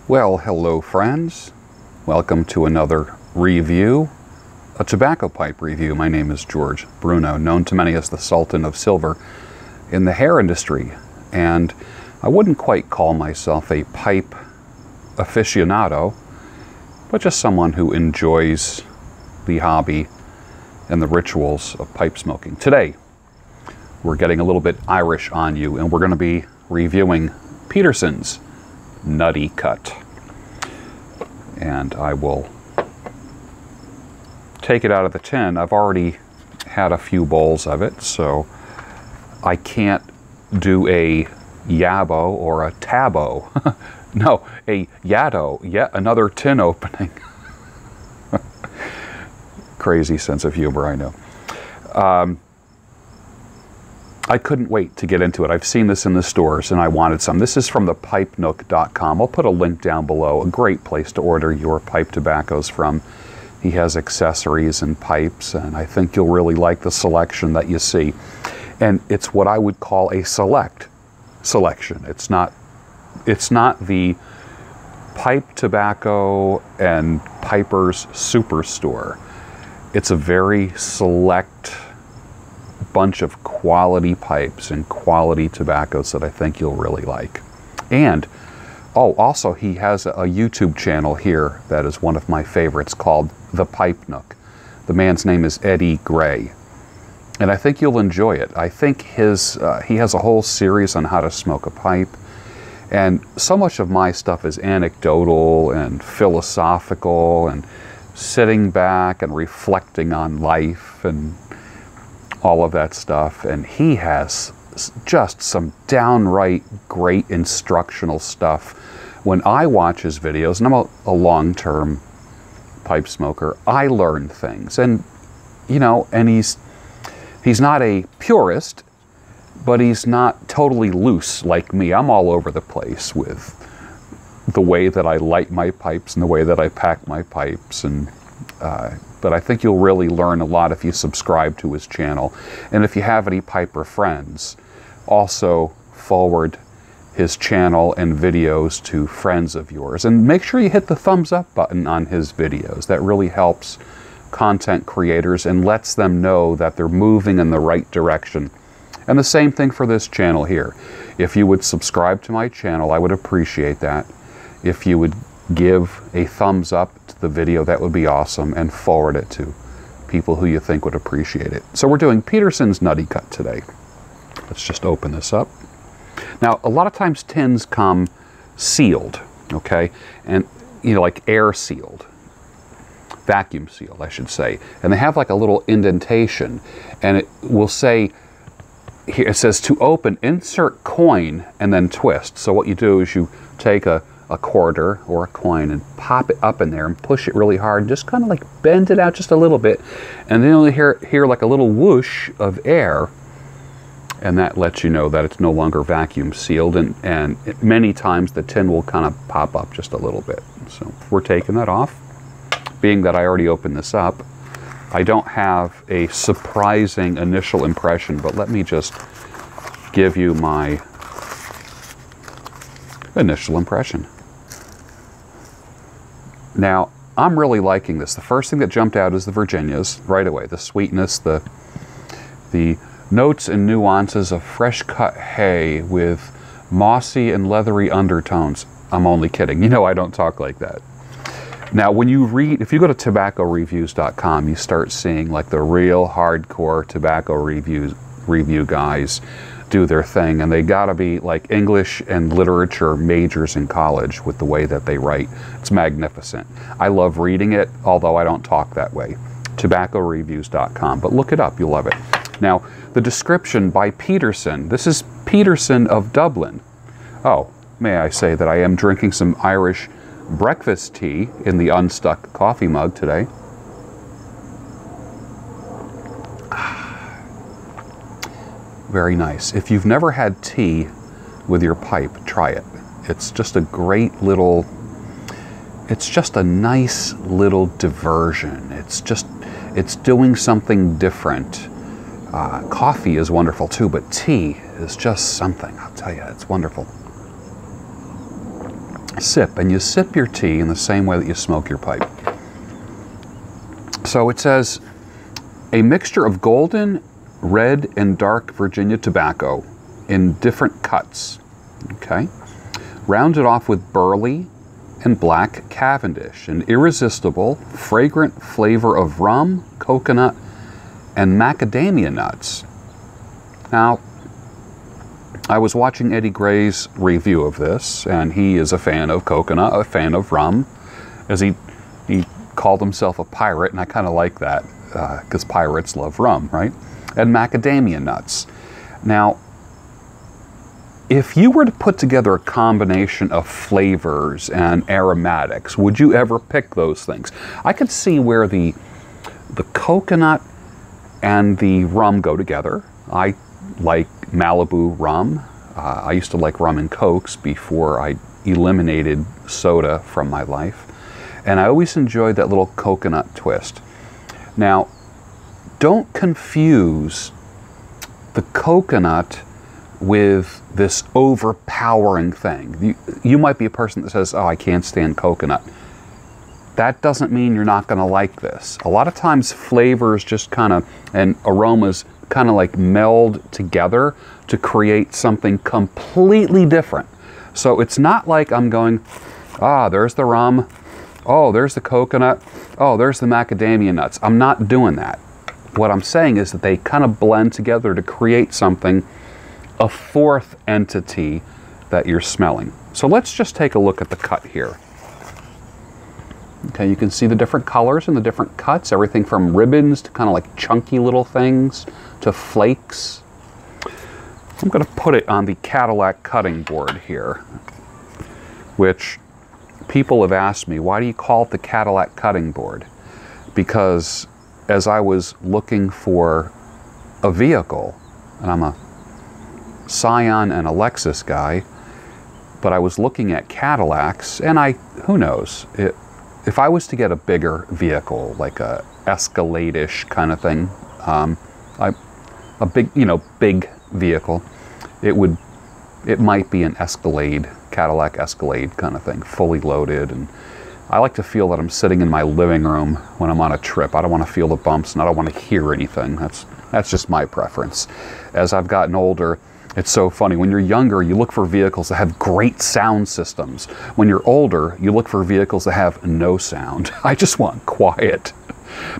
Well, hello friends. Welcome to another review, a tobacco pipe review. My name is George Bruno, known to many as the Sultan of Silver in the hair industry. And I wouldn't quite call myself a pipe aficionado, but just someone who enjoys the hobby and the rituals of pipe smoking. Today, we're getting a little bit Irish on you, and we're going to be reviewing Peterson's Nutty cut. And I will take it out of the tin. I've already had a few bowls of it, so I can't do a yabo or a tabo. No, a yaddo, yet another tin opening. Crazy sense of humor, I know. I couldn't wait to get into it. I've seen this in the stores and I wanted some. This is from the pipenook.com. I'll put a link down below. A great place to order your pipe tobaccos from. He has accessories and pipes, and I think you'll really like the selection that you see. And it's what I would call a select selection. It's not the pipe tobacco and pipers superstore. It's a very select bunch of quality pipes and quality tobaccos that I think you'll really like. And also he has a YouTube channel here that is one of my favorites called The Pipe Nook. The man's name is Eddie Gray, and I think you'll enjoy it. I think he has a whole series on how to smoke a pipe, and so much of my stuff is anecdotal and philosophical and sitting back and reflecting on life and all of that stuff, and he has just some downright great instructional stuff. When I watch his videos, and I'm a long-term pipe smoker, I learn things, and you know, and he's not a purist, but he's not totally loose like me. I'm all over the place with the way that I light my pipes and the way that I pack my pipes, and but I think you'll really learn a lot if you subscribe to his channel. And if you have any piper friends, also forward his channel and videos to friends of yours. And make sure you hit the thumbs up button on his videos. That really helps content creators and lets them know that they're moving in the right direction. And the same thing for this channel here. If you would subscribe to my channel, I would appreciate that. If you would give a thumbs up to the video, that would be awesome, and forward it to people who you think would appreciate it. So we're doing Peterson's Nutty cut today. Let's just open this up. Now, a lot of times tins come sealed, okay? And, you know, like air sealed, vacuum sealed, I should say. And they have like a little indentation, and it will say, here it says to open, insert coin and then twist. So what you do is you take a quarter or a coin and pop it up in there and push it really hard, and just kind of like bend it out just a little bit, and then you'll hear like a little whoosh of air, and that lets you know that it's no longer vacuum sealed, and many times the tin will kind of pop up just a little bit. So we're taking that off. Being that I already opened this up, I don't have a surprising initial impression, but let me just give you my initial impression. Now, I'm really liking this. The first thing that jumped out is the Virginias right away. The sweetness, the notes and nuances of fresh cut hay with mossy and leathery undertones. I'm only kidding. You know I don't talk like that. Now, when you read, if you go to tobaccoreviews.com, you start seeing like the real hardcore tobacco review guys do their thing, and they gotta be like English and literature majors in college with the way that they write. It's magnificent. I love reading it, although I don't talk that way. Tobaccoreviews.com, but look it up, you'll love it. Now, the description by Peterson, this is Peterson of Dublin. Oh, may I say that I am drinking some Irish breakfast tea in the unstuck coffee mug today. Very nice. If you've never had tea with your pipe, try it. It's just a great little, it's just a nice little diversion. It's doing something different. Coffee is wonderful too, but tea is just something. I'll tell you, it's wonderful. sip, and you sip your tea in the same way that you smoke your pipe. So it says, a mixture of golden, red, and dark Virginia tobacco in different cuts, okay? Rounded off with burley and black Cavendish, an irresistible, fragrant flavor of rum, coconut, and macadamia nuts. Now, I was watching Eddie Gray's review of this, and he is a fan of coconut, a fan of rum, as he called himself a pirate, and I kind of like that, because pirates love rum, right? And macadamia nuts. Now, if you were to put together a combination of flavors and aromatics, would you ever pick those things? I could see where the coconut and the rum go together. I like Malibu rum. I used to like rum and cokes before I eliminated soda from my life. And I always enjoyed that little coconut twist. Now, don't confuse the coconut with this overpowering thing. You might be a person that says, oh, I can't stand coconut. That doesn't mean you're not going to like this. A lot of times flavors just kind of, and aromas kind of like meld together to create something completely different. So it's not like I'm going, ah, there's the rum, oh, there's the coconut, oh, there's the macadamia nuts. I'm not doing that. What I'm saying is that they kind of blend together to create something, a fourth entity that you're smelling. So let's just take a look at the cut here. Okay, you can see the different colors and the different cuts, everything from ribbons to kind of like chunky little things to flakes. I'm going to put it on the Cadillac cutting board here, which people have asked me, why do you call it the Cadillac cutting board? Because as I was looking for a vehicle, and I'm a Scion and a Lexus guy, but I was looking at Cadillacs, and who knows, if I was to get a bigger vehicle, like a Escalade-ish kind of thing, a big, big vehicle, it might be an Escalade, Cadillac Escalade kind of thing, fully loaded. And I like to feel that I'm sitting in my living room when I'm on a trip. I don't want to feel the bumps, and I don't want to hear anything. That's just my preference. As I've gotten older, it's so funny. When you're younger, you look for vehicles that have great sound systems. When you're older, you look for vehicles that have no sound. I just want quiet.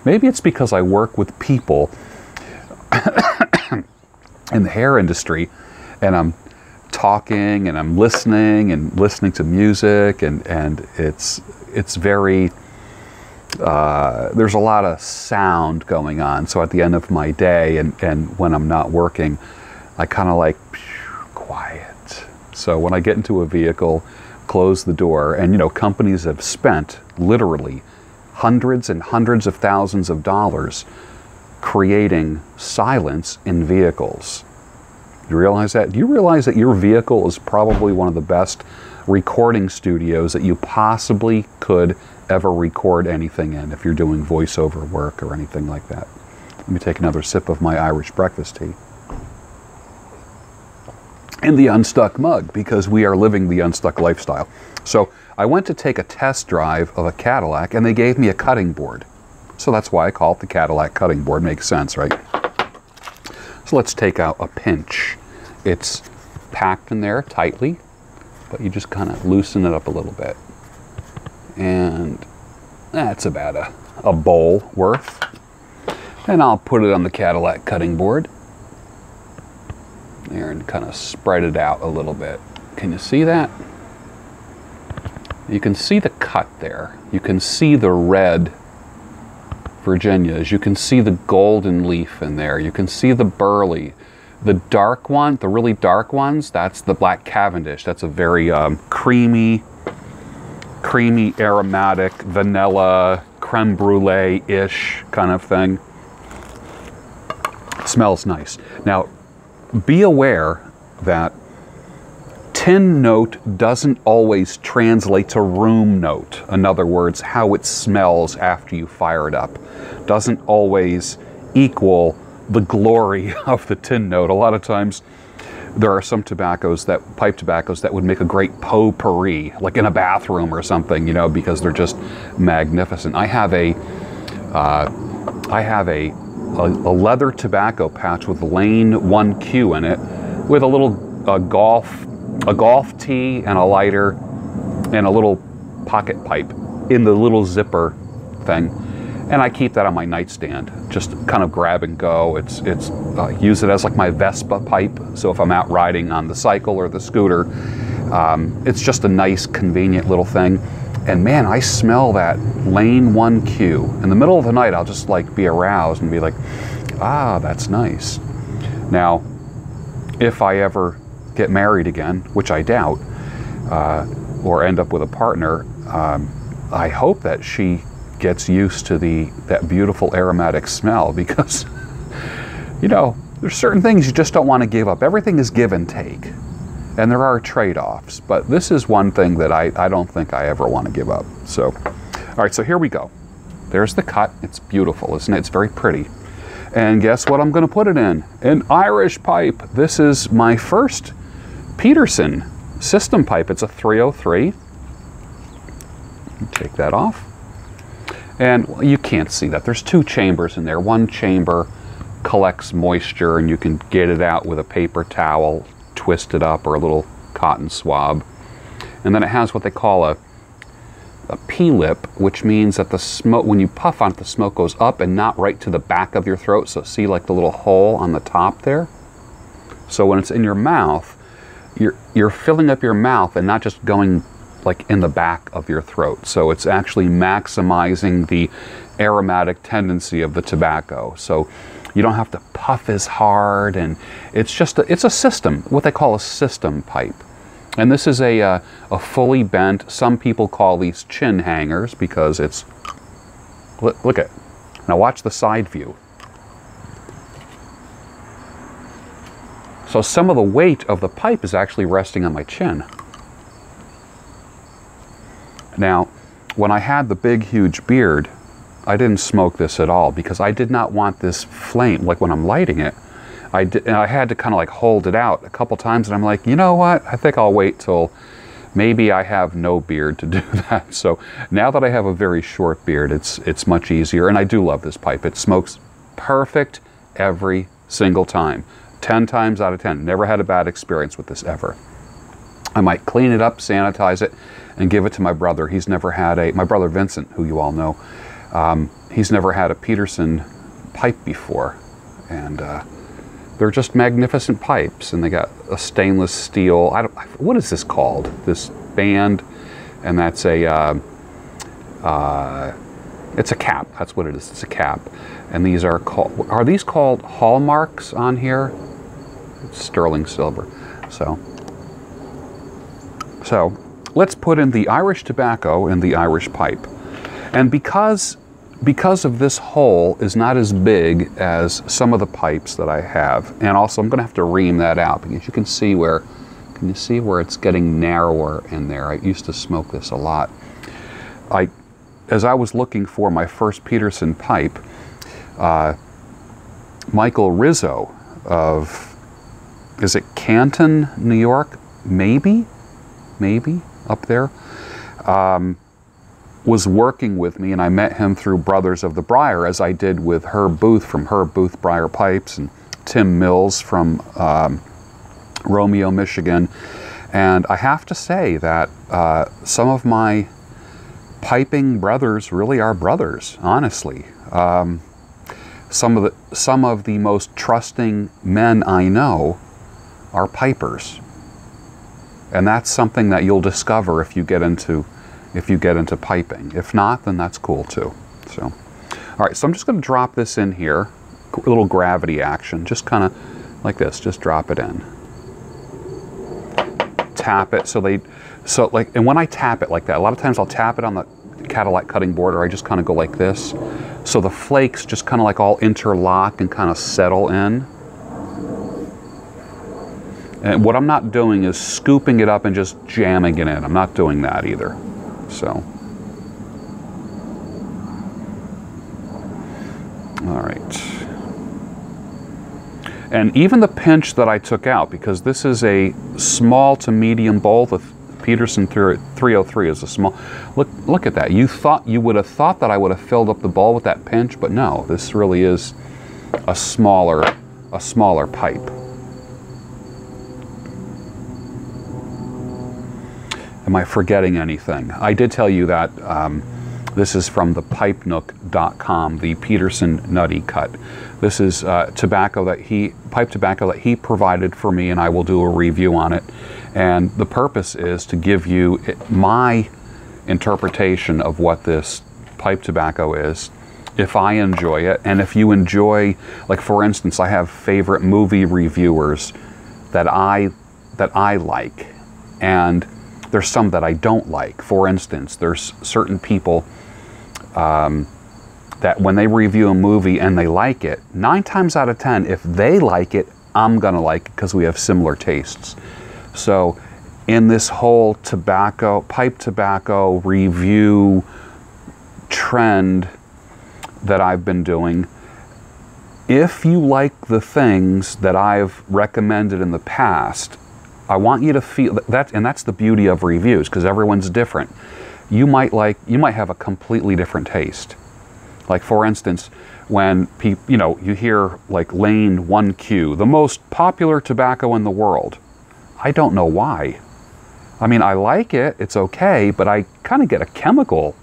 Maybe it's because I work with people in the hair industry, and I'm talking and I'm listening to music, and it's very, there's a lot of sound going on. So at the end of my day and when I'm not working, I kind of like quiet. So when I get into a vehicle, close the door, and companies have spent literally hundreds and hundreds of thousands of dollars creating silence in vehicles. You realize that? Do you realize that your vehicle is probably one of the best recording studios that you possibly could ever record anything in if you're doing voiceover work or anything like that? Let me take another sip of my Irish breakfast tea. In the Unstuck mug, because we are living the Unstuck lifestyle. So I went to take a test drive of a Cadillac, and they gave me a cutting board. So that's why I call it the Cadillac cutting board. Makes sense, right? So let's take out a pinch. It's packed in there tightly, but you just kind of loosen it up a little bit. And that's about a bowl worth. And I'll put it on the Cadillac cutting board there and kind of spread it out a little bit. Can you see that? You can see the cut there. You can see the red Virginias. You can see the golden leaf in there. You can see the burley. The dark one, the really dark ones, that's the black Cavendish. That's a very creamy, aromatic, vanilla, creme brulee-ish kind of thing. It smells nice. Now, be aware that tin note doesn't always translate to room note. In other words, how it smells after you fire it up doesn't always equal the glory of the tin note. A lot of times there are some pipe tobaccos that would make a great potpourri, like in a bathroom or something, you know, because they're just magnificent. I have a leather tobacco pouch with Lane 1Q in it, with a little golf tee and a lighter and a little pocket pipe in the little zipper thing, and I keep that on my nightstand, just kind of grab and go. Use it as like my Vespa pipe, so if I'm out riding on the cycle or the scooter, it's just a nice convenient little thing. And man, I smell that Lane 1Q. In the middle of the night, I'll just like be aroused and be like, ah, that's nice. Now, if I ever get married again, which I doubt, or end up with a partner, I hope that she gets used to that beautiful aromatic smell, because, you know, there's certain things you just don't want to give up. Everything is give and take, and there are trade-offs, but this is one thing that I don't think I ever want to give up. So, all right, so here we go. There's the cut. It's beautiful, isn't it? It's very pretty. And guess what I'm going to put it in? An Irish pipe. This is my first Peterson system pipe. It's a 303. Take that off. And you can't see that. There's two chambers in there. One chamber collects moisture, and you can get it out with a paper towel, twist it up, or a little cotton swab. And then it has what they call a P-lip, which means that the smoke, when you puff on it, the smoke goes up and not right to the back of your throat. So see like the little hole on the top there? So when it's in your mouth, you're filling up your mouth and not just going like in the back of your throat. So it's actually maximizing the aromatic tendency of the tobacco. So you don't have to puff as hard, and it's a system, what they call a system pipe. And this is a fully bent, some people call these chin hangers, because it's, look at, now watch the side view. So some of the weight of the pipe is actually resting on my chin. Now, when I had the big, huge beard, I didn't smoke this at all, because I did not want this flame, like when I'm lighting it, and I had to kind of like hold it out a couple times, and I'm like, you know what, I think I'll wait till maybe I have no beard to do that. So now that I have a very short beard, it's much easier, and I do love this pipe. It smokes perfect every single time. 10 times out of 10. Never had a bad experience with this ever. I might clean it up, sanitize it, and give it to my brother. He's never had my brother Vincent, who you all know, he's never had a Peterson pipe before. And they're just magnificent pipes, and they got a stainless steel, what is this called? This band, and that's it's a cap. That's what it is. It's a cap. And these are these called hallmarks on here? It's sterling silver. So let's put in the Irish tobacco in the Irish pipe. And because of this hole is not as big as some of the pipes that I have, and also I'm going to have to ream that out, because you can see where it's getting narrower in there. I used to smoke this a lot. As I was looking for my first Peterson pipe, Michael Rizzo of, is it Canton, New York? Maybe up there, was working with me, and I met him through Brothers of the Briar, as I did with Herb Booth from Herb Booth Briar Pipes, and Tim Mills from Romeo, Michigan. And I have to say that some of my piping brothers really are brothers, honestly. Some of the most trusting men I know are pipers. And that's something that you'll discover if you get into piping. If not, then that's cool too. So, all right, so I'm just going to drop this in here, a little gravity action, just kind of like this. Just drop it in. Tap it and when I tap it like that, a lot of times I'll tap it on the Cadillac cutting board, or I just kind of go like this, so the flakes just kind of like all interlock and kind of settle in. And what I'm not doing is scooping it up and just jamming it in. I'm not doing that either. So, all right. And even the pinch that I took out, because this is a small to medium bowl, the Peterson 303 is a small. Look at that. You would have thought that I would have filled up the bowl with that pinch, but no, this really is a smaller pipe. Am I forgetting anything? I did tell you that this is from the pipenook.com, the Peterson Nutty cut. This is pipe tobacco that he provided for me, and I will do a review on it. And the purpose is to give you my interpretation of what this pipe tobacco is, if I enjoy it, and if you enjoy, like for instance, I have favorite movie reviewers that I like, and there's some that I don't like. For instance, there's certain people that when they review a movie and they like it, 9 times out of 10, if they like it, I'm gonna like it because we have similar tastes. So in this whole pipe tobacco review trend that I've been doing, if you like the things that I've recommended in the past, I want you to feel that, and that's the beauty of reviews, because everyone's different. You might have a completely different taste. Like for instance, when you hear like Lane 1Q, the most popular tobacco in the world. I don't know why. I mean, I like it, it's okay, but I kind of get a chemical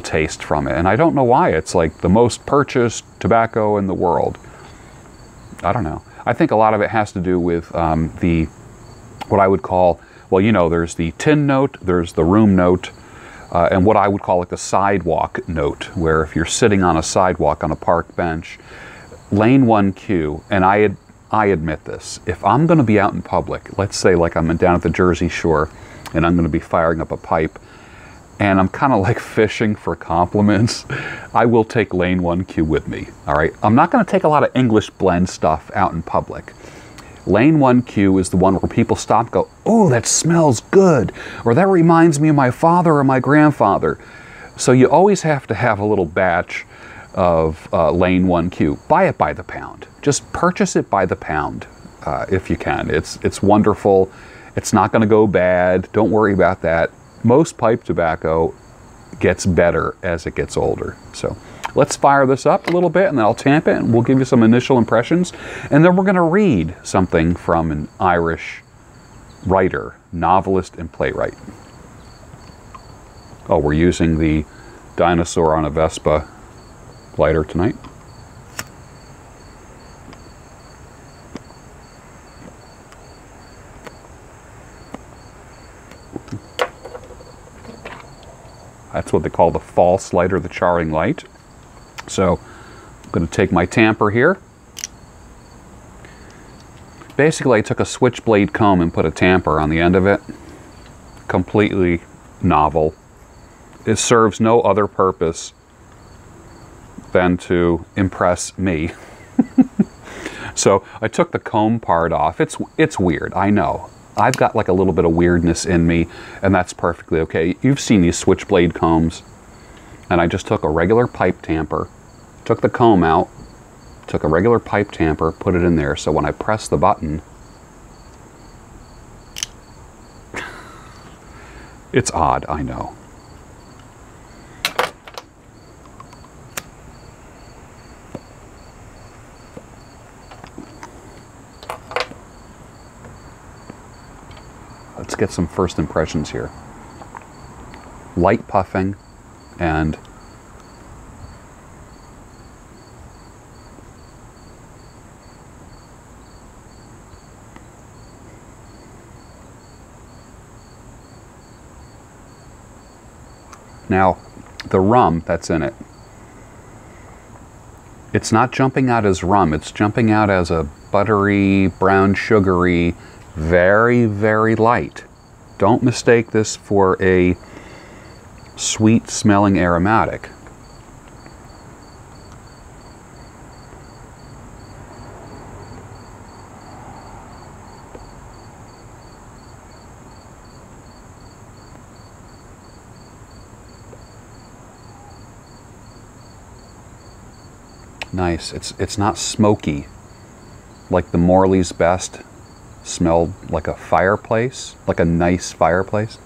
taste from it, and I don't know why. It's like the most purchased tobacco in the world. I don't know. I think a lot of it has to do with what I would call, well, there's the tin note, there's the room note, and what I would call like the sidewalk note, where if you're sitting on a sidewalk on a park bench, Lane 1Q, and I admit this, if I'm going to be out in public, let's say like I'm down at the Jersey Shore, and I'm going to be firing up a pipe, and I'm kind of like fishing for compliments, I will take Lane 1Q with me, all right? I'm not going to take a lot of English blend stuff out in public. Lane 1Q is the one where people stop and go, oh, that smells good, or that reminds me of my father or my grandfather. So you always have to have a little batch of Lane 1Q. Buy it by the pound. Just purchase it by the pound if you can. It's wonderful. It's not going to go bad. Don't worry about that. Most pipe tobacco gets better as it gets older. So let's fire this up a little bit, and then I'll tamp it, and we'll give you some initial impressions. And then we're going to read something from an Irish writer, novelist, and playwright. Oh, we're using the Dinosaur on a Vespa lighter tonight. That's what they call the false light or the charring light. So I'm going to take my tamper here. Basically, I took a switchblade comb and put a tamper on the end of it. Completely novel. It serves no other purpose than to impress me. So I took the comb part off. It's weird, I know. I've got like a little bit of weirdness in me, and that's perfectly okay. You've seen these switchblade combs, and I just took a regular pipe tamper, took the comb out, took a regular pipe tamper, put it in there, so when I press the button, it's odd, I know. Let's get some first impressions here. Light puffing and now the rum that's in it. It's not jumping out as rum, it's jumping out as a buttery, brown sugary, very, very light. Don't mistake this for a sweet smelling aromatic. Nice. It's not smoky. like the Morley's Best smelled like a fireplace, like a nice fireplace.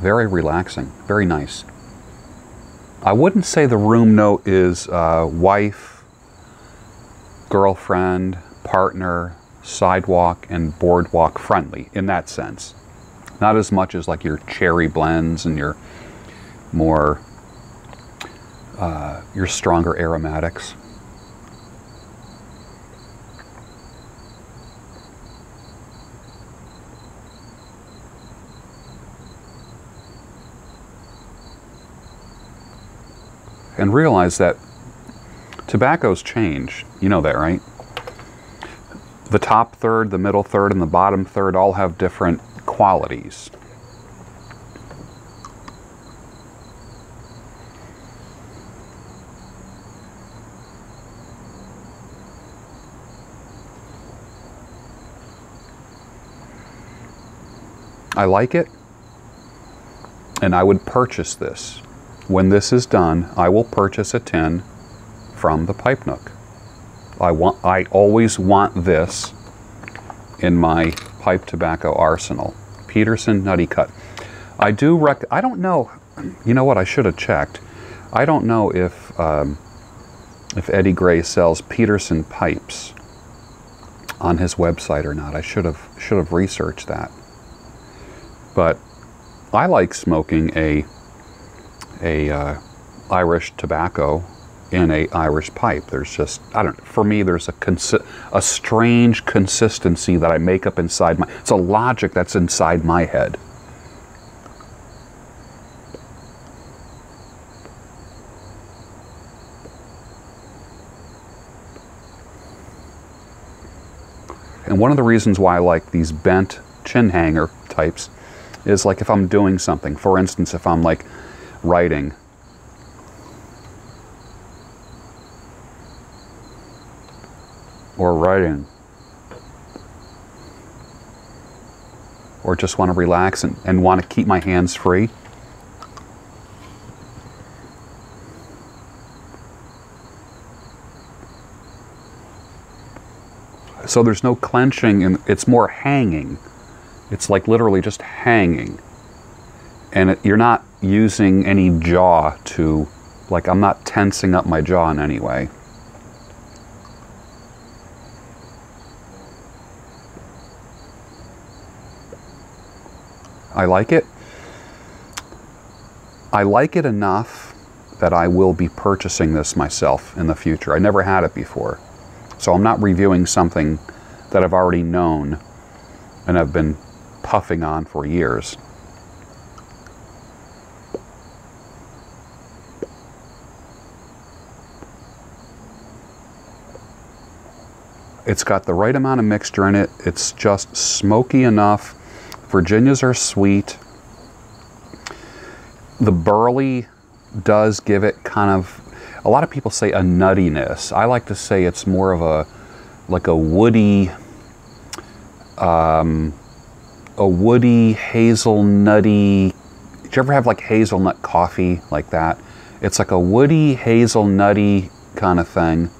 Very relaxing, very nice. I wouldn't say the room note is wife, girlfriend, partner, sidewalk, and boardwalk friendly in that sense. Not as much as like your cherry blends and your more, your stronger aromatics. And realize that tobaccos change. You know that, right? The top third, the middle third, and the bottom third all have different qualities. I like it, and I would purchase this. When this is done, I will purchase a tin from the Pipe Nook. I always want this in my pipe tobacco arsenal. Peterson Nutty Cut. I don't know, you know what, I should have checked. I don't know if Eddie Gray sells Peterson pipes on his website or not. I should have researched that. But I like smoking a Irish tobacco in a Irish pipe. There's just, I don't know, for me there's a strange consistency that I make up inside my, it's a logic that's inside my head. And one of the reasons why I like these bent chin hanger types is like if I'm doing something, for instance, if I'm like writing, or just want to relax and want to keep my hands free. So there's no clenching, and it's more hanging. It's like literally just hanging. And you're not using any jaw to, like, I'm not tensing up my jaw in any way. I like it. I like it enough that I will be purchasing this myself in the future. I never had it before. So I'm not reviewing something that I've already known and have been puffing on for years. It's got the right amount of mixture in it. It's just smoky enough. Virginias are sweet. The burley does give it kind of, a lot of people say a nuttiness. I like to say it's more of a, like a woody hazelnutty, did you ever have like hazelnut coffee like that? It's like a woody hazelnutty kind of thing.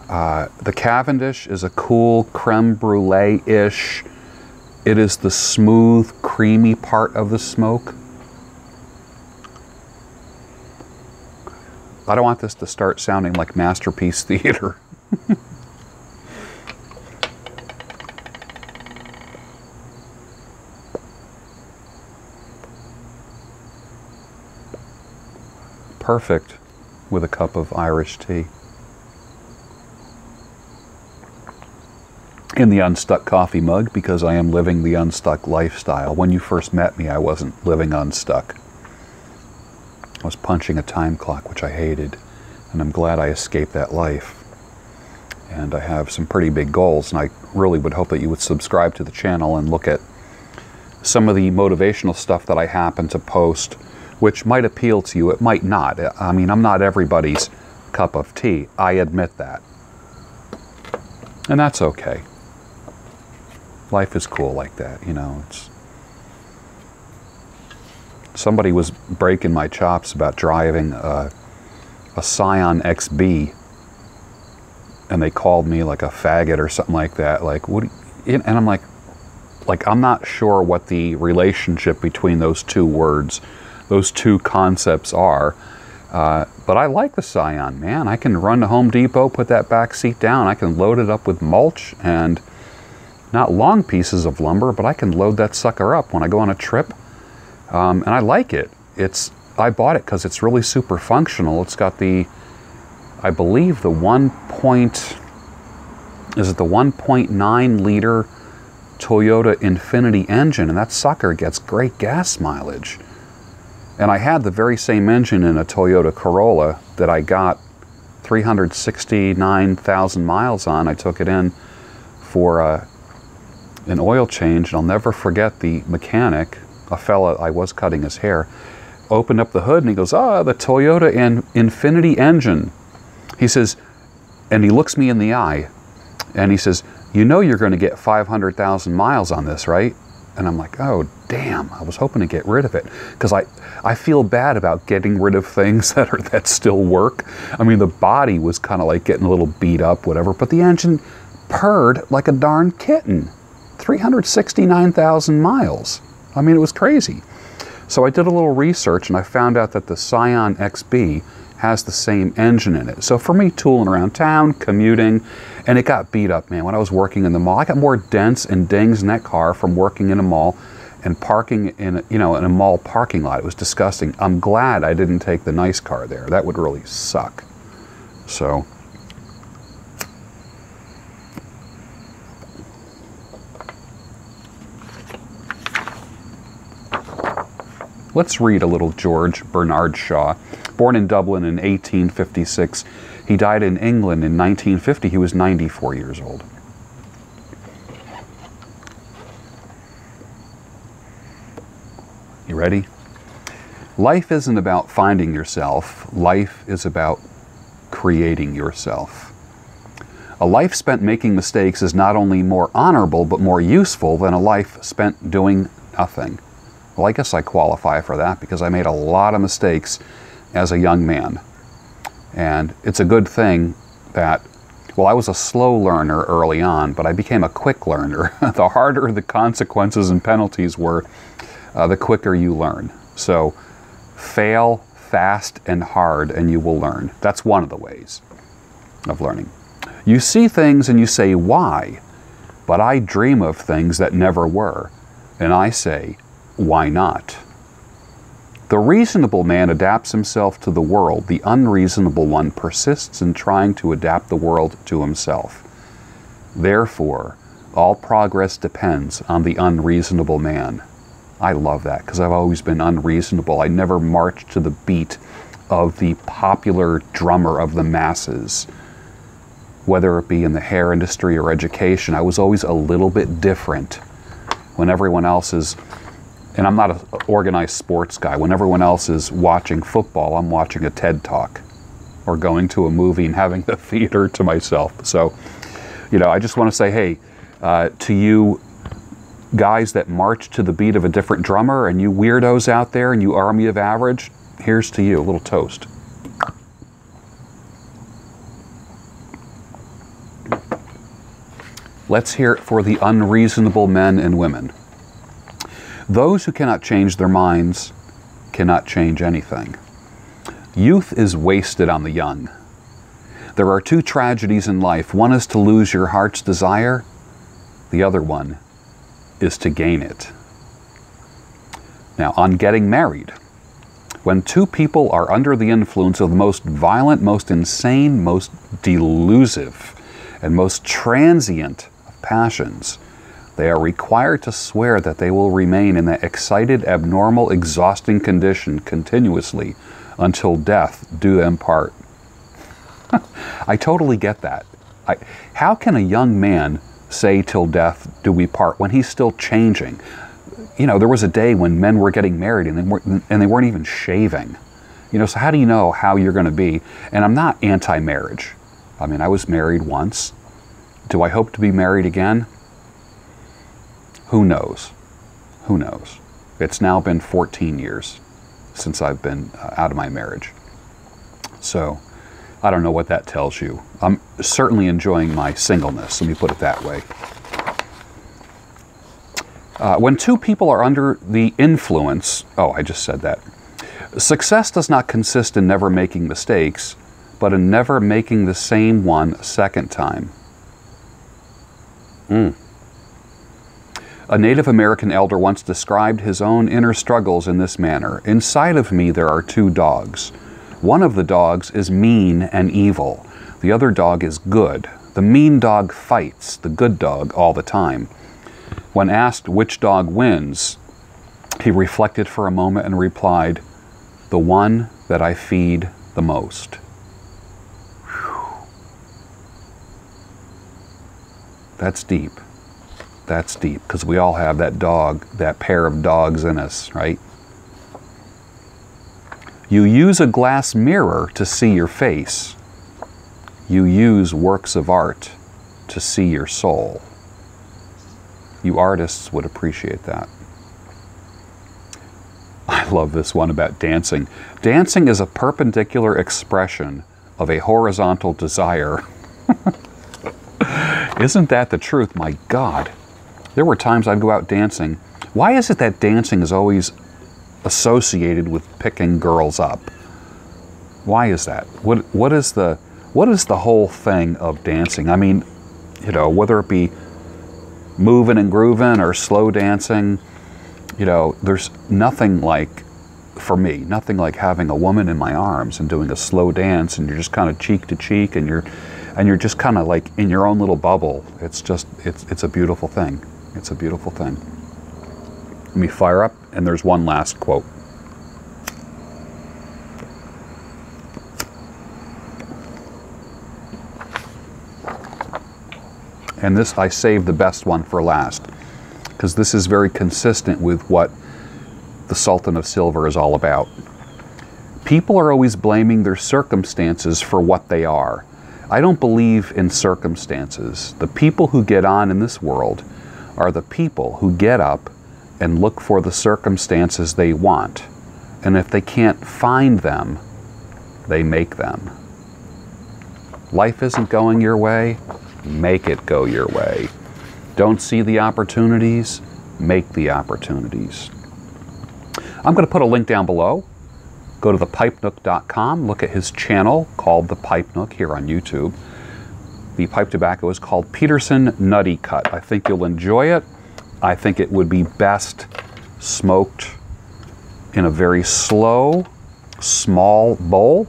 The Cavendish is a cool creme brulee-ish. It is the smooth, creamy part of the smoke. I don't want this to start sounding like Masterpiece Theater. Perfect with a cup of Irish tea. In the Unstuck coffee mug, because I am living the unstuck lifestyle. When you first met me, I wasn't living unstuck. I was punching a time clock, which I hated, and I'm glad I escaped that life. And I have some pretty big goals, and I really would hope that you would subscribe to the channel and look at some of the motivational stuff that I happen to post, which might appeal to you, it might not. I mean, I'm not everybody's cup of tea. I admit that. And that's okay. Life is cool like that, you know. Somebody was breaking my chops about driving a Scion XB, and they called me like a faggot or something like that. Like, what? And I'm like, I'm not sure what the relationship between those two words, those two concepts are. But I like the Scion, man. I can run to Home Depot, put that back seat down. I can load it up with mulch and not long pieces of lumber, but I can load that sucker up when I go on a trip. And I like it. I bought it because it's really super functional. It's got I believe the 1.9 liter Toyota Infinity engine, and that sucker gets great gas mileage. And I had the very same engine in a Toyota Corolla that I got 369,000 miles on. I took it in for an oil change, and I'll never forget the mechanic, a fella, I was cutting his hair, opened up the hood and he goes, the Toyota Infinity engine. He says, and he looks me in the eye and he says, you know you're going to get 500,000 miles on this, right? And I'm like, oh, damn, I was hoping to get rid of it. Because I feel bad about getting rid of things that still work. I mean, the body was kind of like getting a little beat up, whatever, but the engine purred like a darn kitten. 369,000 miles. I mean, it was crazy. So I did a little research and I found out that the Scion XB has the same engine in it. So for me, tooling around town, commuting, and it got beat up, man. When I was working in the mall, I got more dents and dings in that car from working in a mall and parking in a mall parking lot. It was disgusting. I'm glad I didn't take the nice car there. That would really suck. So let's read a little George Bernard Shaw. Born in Dublin in 1856, he died in England in 1950. He was 94 years old. You ready? Life isn't about finding yourself. Life is about creating yourself. A life spent making mistakes is not only more honorable, but more useful than a life spent doing nothing. Well, I guess I qualify for that because I made a lot of mistakes as a young man. And it's a good thing that, well, I was a slow learner early on, but I became a quick learner. The harder the consequences and penalties were, the quicker you learn. So fail fast and hard and you will learn. That's one of the ways of learning. You see things and you say, why? But I dream of things that never were. And I say, why not? The reasonable man adapts himself to the world. The unreasonable one persists in trying to adapt the world to himself. Therefore, all progress depends on the unreasonable man. I love that because I've always been unreasonable. I never marched to the beat of the popular drummer of the masses. Whether it be in the hair industry or education, I was always a little bit different. When everyone else is, and I'm not an organized sports guy, when everyone else is watching football, I'm watching a TED Talk or going to a movie and having the theater to myself. So, I just want to say, hey, to you guys that march to the beat of a different drummer and you weirdos out there and you army of average, here's to you, a little toast. Let's hear it for the unreasonable men and women. Those who cannot change their minds cannot change anything. Youth is wasted on the young. There are two tragedies in life. One is to lose your heart's desire. The other one is to gain it. Now, on getting married, when two people are under the influence of the most violent, most insane, most delusive, and most transient of passions, they are required to swear that they will remain in that excited, abnormal, exhausting condition continuously until death do them part. I totally get that. How can a young man say till death do we part when he's still changing? There was a day when men were getting married and they weren't even shaving. So how do you know how you're going to be? And I'm not anti-marriage. I mean, I was married once. Do I hope to be married again? Who knows? Who knows? It's now been 14 years since I've been out of my marriage. So I don't know what that tells you. I'm certainly enjoying my singleness, let me put it that way. When two people are under the influence, oh, I just said that. Success does not consist in never making mistakes, but in never making the same one a second time. A Native American elder once described his own inner struggles in this manner. Inside of me there are two dogs. One of the dogs is mean and evil. The other dog is good. The mean dog fights the good dog all the time. When asked which dog wins, he reflected for a moment and replied, "The one that I feed the most." Whew. That's deep. That's deep, because we all have that dog, that pair of dogs in us, right? You use a glass mirror to see your face. You use works of art to see your soul. You artists would appreciate that. I love this one about dancing. Dancing is a perpendicular expression of a horizontal desire. Isn't that the truth? My God. There were times I'd go out dancing. Why is it that dancing is always associated with picking girls up? Why is that? What is the whole thing of dancing? I mean, you know, whether it be moving and grooving or slow dancing, you know, there's nothing like, for me, nothing like having a woman in my arms and doing a slow dance, and you're just kind of cheek to cheek, and you're just kind of like in your own little bubble. It's just, it's a beautiful thing. It's a beautiful thing. Let me fire up, and there's one last quote. And this, I saved the best one for last, because this is very consistent with what the Sultan of Silver is all about. People are always blaming their circumstances for what they are. I don't believe in circumstances. The people who get on in this world are the people who get up and look for the circumstances they want. And if they can't find them, they make them. Life isn't going your way, make it go your way. Don't see the opportunities, make the opportunities. I'm going to put a link down below. Go to thepipenook.com, look at his channel called The Pipe Nook here on YouTube. The pipe tobacco is called Peterson Nutty Cut. I think you'll enjoy it. I think it would be best smoked in a very slow, small bowl